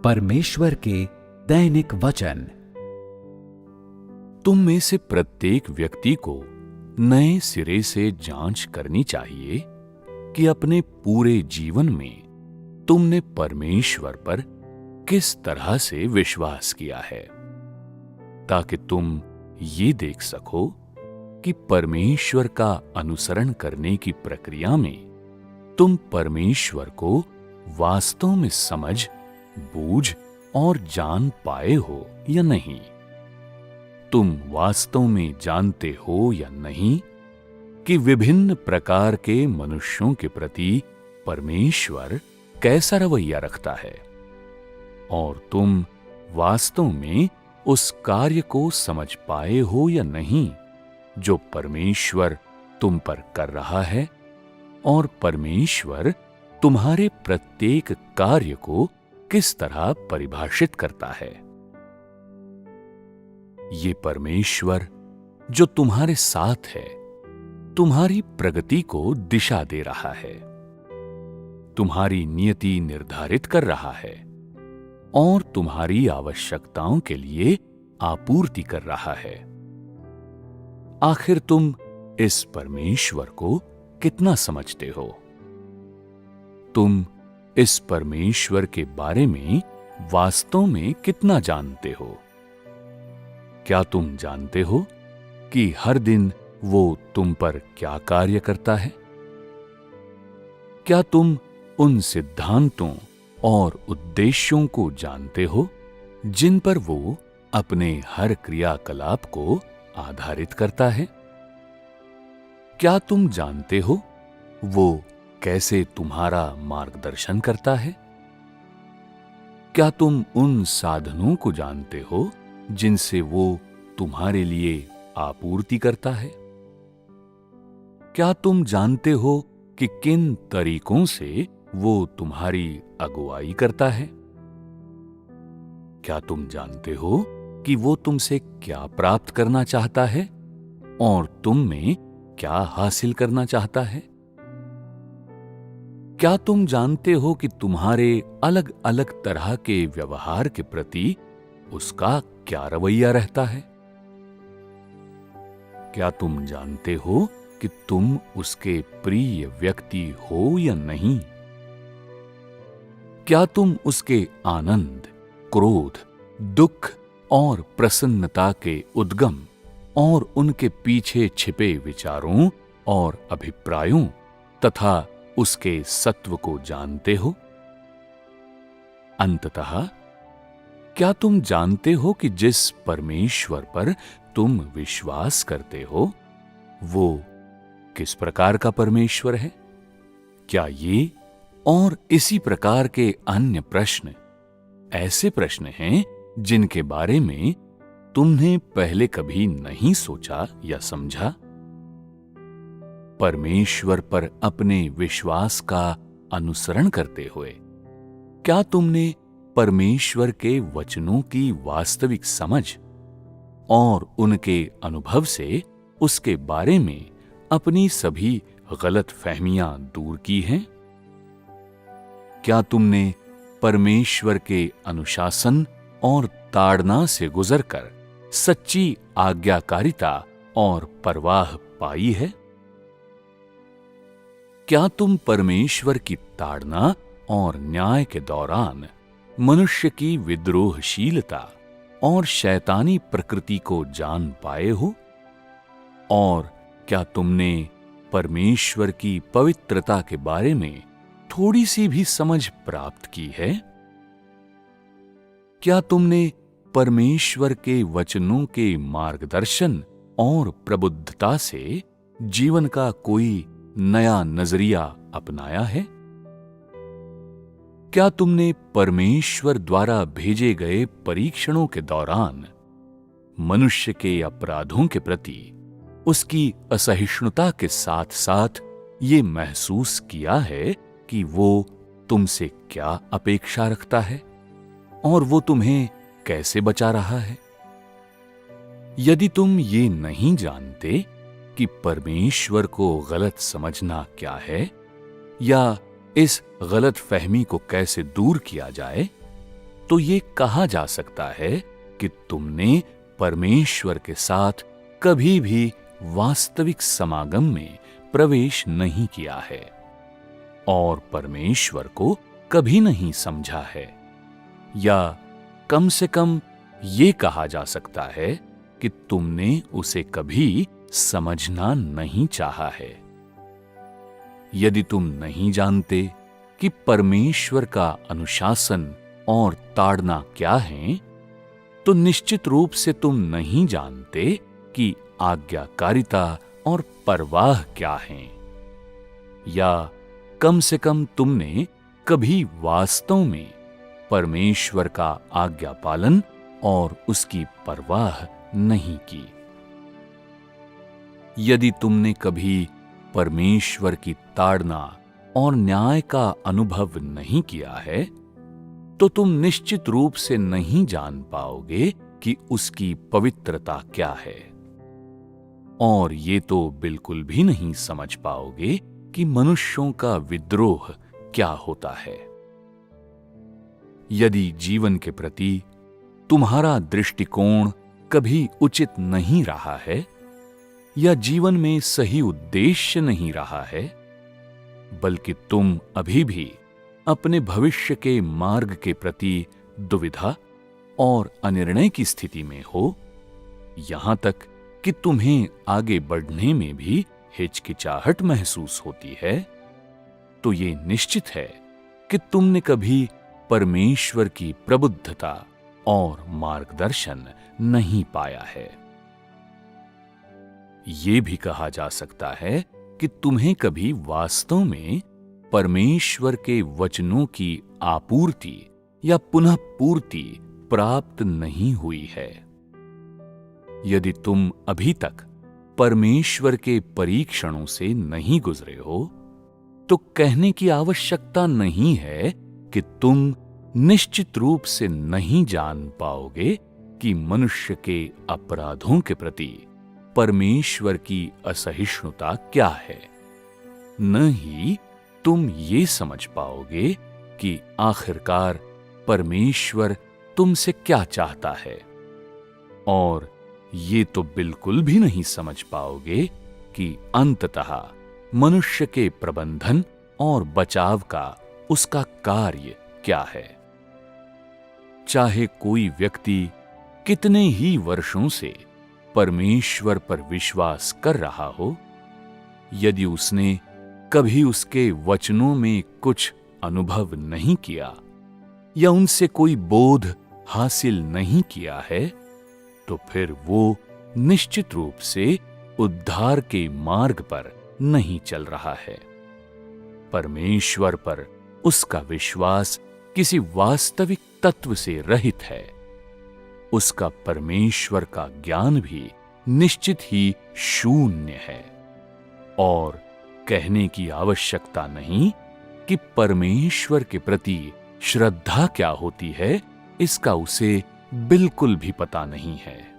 परमेश्वर के दैनिक वचन। तुम में से प्रत्येक व्यक्ति को नए सिरे से जांच करनी चाहिए कि अपने पूरे जीवन में तुमने परमेश्वर पर किस तरह से विश्वास किया है, ताकि तुम ये देख सको कि परमेश्वर का अनुसरण करने की प्रक्रिया में तुम परमेश्वर को वास्तव में समझ, बूझ और जान पाए हो या नहीं। तुम वास्तव में जानते हो या नहीं कि विभिन्न प्रकार के मनुष्यों के प्रति परमेश्वर कैसा रवैया रखता है, और तुम वास्तव में उस कार्य को समझ पाए हो या नहीं जो परमेश्वर तुम पर कर रहा है, और परमेश्वर तुम्हारे प्रत्येक कार्य को किस तरह परिभाषित करता है। ये परमेश्वर जो तुम्हारे साथ है, तुम्हारी प्रगति को दिशा दे रहा है, तुम्हारी नियति निर्धारित कर रहा है और तुम्हारी आवश्यकताओं के लिए आपूर्ति कर रहा है। आखिर तुम इस परमेश्वर को कितना समझते हो? तुम इस परमेश्वर के बारे में वास्तव में कितना जानते हो? क्या तुम जानते हो कि हर दिन वो तुम पर क्या कार्य करता है? क्या तुम उन सिद्धांतों और उद्देश्यों को जानते हो जिन पर वो अपने हर क्रियाकलाप को आधारित करता है? क्या तुम जानते हो वो कैसे तुम्हारा मार्गदर्शन करता है? क्या तुम उन साधनों को जानते हो जिनसे वो तुम्हारे लिए आपूर्ति करता है? क्या तुम जानते हो कि किन तरीकों से वो तुम्हारी अगुवाई करता है? क्या तुम जानते हो कि वो तुमसे क्या प्राप्त करना चाहता है और तुम में क्या हासिल करना चाहता है? क्या तुम जानते हो कि तुम्हारे अलग अलग तरह के व्यवहार के प्रति उसका क्या रवैया रहता है? क्या तुम जानते हो कि तुम उसके प्रिय व्यक्ति हो या नहीं? क्या तुम उसके आनंद, क्रोध, दुख और प्रसन्नता के उद्गम और उनके पीछे छिपे विचारों और अभिप्रायों तथा उसके सत्व को जानते हो? अंततः क्या तुम जानते हो कि जिस परमेश्वर पर तुम विश्वास करते हो वो किस प्रकार का परमेश्वर है? क्या ये और इसी प्रकार के अन्य प्रश्न ऐसे प्रश्न हैं जिनके बारे में तुमने पहले कभी नहीं सोचा या समझा? परमेश्वर पर अपने विश्वास का अनुसरण करते हुए क्या तुमने परमेश्वर के वचनों की वास्तविक समझ और उनके अनुभव से उसके बारे में अपनी सभी गलत फहमियां दूर की हैं? क्या तुमने परमेश्वर के अनुशासन और ताड़ना से गुजरकर सच्ची आज्ञाकारिता और परवाह पाई है? क्या तुम परमेश्वर की ताड़ना और न्याय के दौरान मनुष्य की विद्रोहशीलता और शैतानी प्रकृति को जान पाए हो? और क्या तुमने परमेश्वर की पवित्रता के बारे में थोड़ी सी भी समझ प्राप्त की है? क्या तुमने परमेश्वर के वचनों के मार्गदर्शन और प्रबुद्धता से जीवन का कोई नया नजरिया अपनाया है? क्या तुमने परमेश्वर द्वारा भेजे गए परीक्षणों के दौरान मनुष्य के अपराधों के प्रति उसकी असहिष्णुता के साथ साथ ये महसूस किया है कि वो तुमसे क्या अपेक्षा रखता है और वो तुम्हें कैसे बचा रहा है? यदि तुम ये नहीं जानते कि परमेश्वर को गलत समझना क्या है या इस गलत फहमी को कैसे दूर किया जाए, तो ये कहा जा सकता है कि तुमने परमेश्वर के साथ कभी भी वास्तविक समागम में प्रवेश नहीं किया है और परमेश्वर को कभी नहीं समझा है, या कम से कम ये कहा जा सकता है कि तुमने उसे कभी समझना नहीं चाहा है। यदि तुम नहीं जानते कि परमेश्वर का अनुशासन और ताड़ना क्या है, तो निश्चित रूप से तुम नहीं जानते कि आज्ञाकारिता और परवाह क्या हैं, या कम से कम तुमने कभी वास्तव में परमेश्वर का आज्ञा पालन और उसकी परवाह नहीं की। यदि तुमने कभी परमेश्वर की ताड़ना और न्याय का अनुभव नहीं किया है, तो तुम निश्चित रूप से नहीं जान पाओगे कि उसकी पवित्रता क्या है, और ये तो बिल्कुल भी नहीं समझ पाओगे कि मनुष्यों का विद्रोह क्या होता है। यदि जीवन के प्रति तुम्हारा दृष्टिकोण कभी उचित नहीं रहा है, या जीवन में सही उद्देश्य नहीं रहा है, बल्कि तुम अभी भी अपने भविष्य के मार्ग के प्रति दुविधा और अनिर्णय की स्थिति में हो, यहां तक कि तुम्हें आगे बढ़ने में भी हिचकिचाहट महसूस होती है, तो ये निश्चित है कि तुमने कभी परमेश्वर की प्रबुद्धता और मार्गदर्शन नहीं पाया है। ये भी कहा जा सकता है कि तुम्हें कभी वास्तव में परमेश्वर के वचनों की आपूर्ति या पुनः पूर्ति प्राप्त नहीं हुई है। यदि तुम अभी तक परमेश्वर के परीक्षणों से नहीं गुजरे हो, तो कहने की आवश्यकता नहीं है कि तुम निश्चित रूप से नहीं जान पाओगे कि मनुष्य के अपराधों के प्रति परमेश्वर की असहिष्णुता क्या है। न ही तुम ये समझ पाओगे कि आखिरकार परमेश्वर तुमसे क्या चाहता है, और ये तो बिल्कुल भी नहीं समझ पाओगे कि अंततः मनुष्य के प्रबंधन और बचाव का उसका कार्य क्या है। चाहे कोई व्यक्ति कितने ही वर्षों से परमेश्वर पर विश्वास कर रहा हो, यदि उसने कभी उसके वचनों में कुछ अनुभव नहीं किया या उनसे कोई बोध हासिल नहीं किया है, तो फिर वो निश्चित रूप से उद्धार के मार्ग पर नहीं चल रहा है। परमेश्वर पर उसका विश्वास किसी वास्तविक तत्व से रहित है। उसका परमेश्वर का ज्ञान भी निश्चित ही शून्य है, और कहने की आवश्यकता नहीं कि परमेश्वर के प्रति श्रद्धा क्या होती है, इसका उसे बिल्कुल भी पता नहीं है।